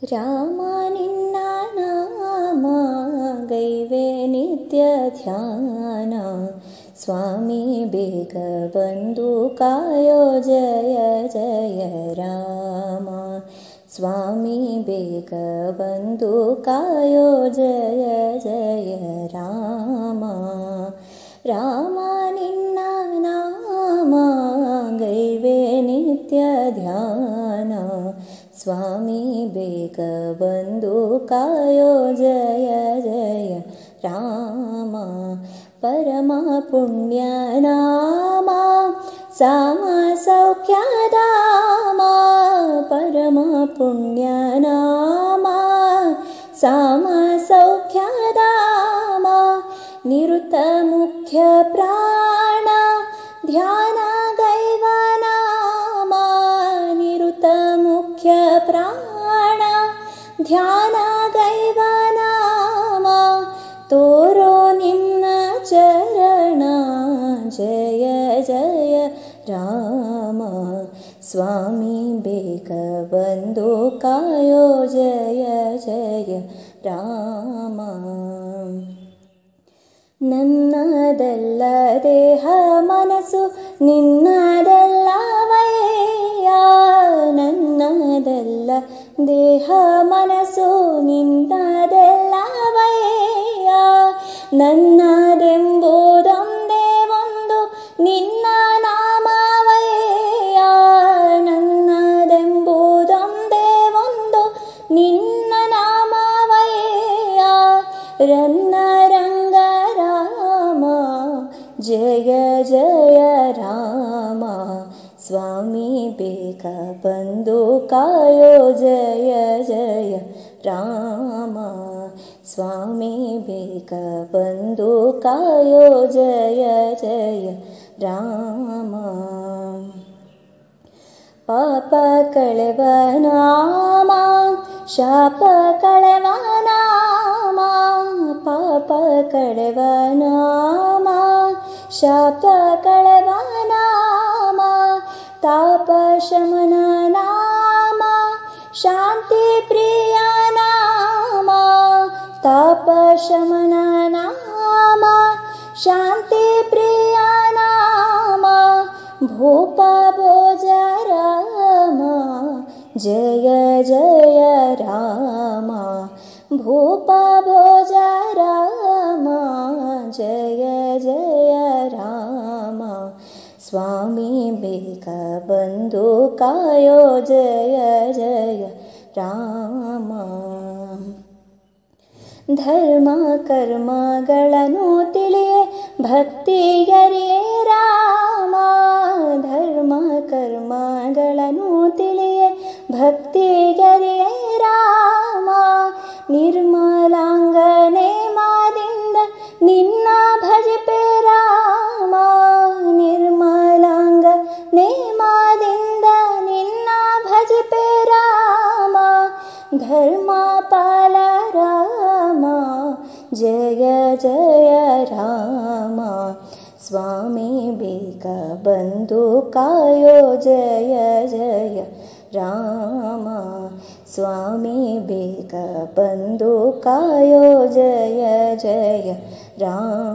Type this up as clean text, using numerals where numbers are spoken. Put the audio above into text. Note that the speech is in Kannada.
ರಾಮ ನಿನ್ನ ನಾಮ ಗೈವೆ ನಿತ್ಯ ಧ್ಯಾನ, ಸ್ವಾಮಿ ಬೇಗ ಬಂದು ಕಾಯೋ ಜಯ ಜಯ ರಾಮ, ಸ್ವಾಮಿ ಬೇಗ ಬಂದು ಕಾಯೋ ಜಯ ಜಯ ರಾಮ. ರಾಮ ನಿನ್ನ ನಾಮ ಗೈವೆ ನಿತ್ಯ ಧ್ಯಾನ, ಸ್ವಾಮಿ ಬೇಗ ಬಂದು ಕಾಯೋ ಜಯ ಜಯ ರಾಮ. ಪರಮ ಪುಣ್ಯ ನಾಮ ಸಾಮ ಸೌಖ್ಯಧಾಮ, ಪರಮ ಪುಣ್ಯ ನಾಮ ಸಾಮ ಸೌಖ್ಯಧಾಮ. ನಿರುತ ಮುಖ್ಯ ಪ್ರಾಣ ಧ್ಯಾನ ಗೈವ ನಾಮ, ನಿರುತ ಮುಖ್ಯ ಪ್ರಾಣ ಧ್ಯಾನ ಗೈವ ನಾಮ. ತೋರೋ ನಿನ್ನ ಚರಣ ಜಯ ಜಯ ರಾಮ, ಸ್ವಾಮಿ ಬೇಗ ಬಂದು ಕಾಯೋ ಜಯ ಜಯ ರಾಮ. ನನ್ನದೆಲ್ಲ ದೇಹ ಮನಸ್ಸು ನಿನ್ನದೆಲ್ಲವಯ್ಯ, ನನ್ನದೆಲ್ಲ ದೇಹ ಮನಸ್ಸು ನಿನ್ನದೆಲ್ಲವಯ್ಯ. ನನ್ನದೆಂಬುದೊಂದೇ ಒಂದು ನಿನ್ನ ನಾಮವಯ್ಯ, ನನ್ನದೆಂಬುದೊಂದೇ ಒಂದು ನಿನ್ನ ನಾಮವಯ್ಯ. ರನ್ನ ರಂಗ ರಾಮ ಜಯ ಜಯ ರಾಮ, ಸ್ವಾಮಿ ಬೇಗ ಬಂದು ಕಾಯೋ ಜಯ ಜಯ ರಾಮ, ಸ್ವಾಮಿ ಬೇಗ ಬಂದು ಕಾಯೋ ಜಯ ಜಯ ರಾಮ. ಪಾಪ ಕಳೆವ ನಾಮ ಶಾಪ ಕಳೆವ ನಾಮ, ಪಾಪ ಕಳೆವ ನಾಮ ಶಾಪ ಕಳೆವ ನಾಮ. ತಾಪ ಶಮನ ನಾಮ ಶಾಂತಿ ಪ್ರಿಯ ನಾಮ, ತಾಪ ಶಮನ ನಾಮ ಶಾಂತಿ ಪ್ರಿಯ ನಾಮ. ಭೂಪ ಭೋಜ ರಾಮ ಜಯ ಜಯ ರಾಮ, ಭೂಪ ಭೋಜ ರಾಮ ಜಯ ಜಯ ರಾಮ. ಸ್ವಾಮಿ ಬೇಗ ಬಂದು ಕಾಯೋ ಜಯ ಜಯ ರಾಮ. ಧರ್ಮ ಕರ್ಮಗಳನ್ನು ತಿಳಿಯೇ ಭಕ್ತಿಗರಿಯೇ ರಾಮ, ಧರ್ಮ ಕರ್ಮಗಳನ್ನು ತಿಳಿಯೇ ಭಕ್ತಿಗರಿಯೇ ರಾಮ. ನಿರ್ಮಲಾಂಗ ನೇಮದಿಂದ ನಿನ್ನ ಭಜಿಪೆ ರಾಮ, ನಿರ್ಮಲಾಂಗ ನೇಮದಿಂದ ನಿನ್ನ ಭಜಿಪೆ ರಾಮ. ಧರ್ಮ ಪಾಲ ರಾಮ ಜಯ ಜಯ ರಾಮ, ಸ್ವಾಮಿ ಬೇಗ ಬಂದು ಕಾಯೋ ಜಯ ಜಯ ರಾಮ, ಸ್ವಾಮಿ ಬೇಗ ಬಂದು ಕಾಯೋ ಜಯ ಜಯ ರಾಮ.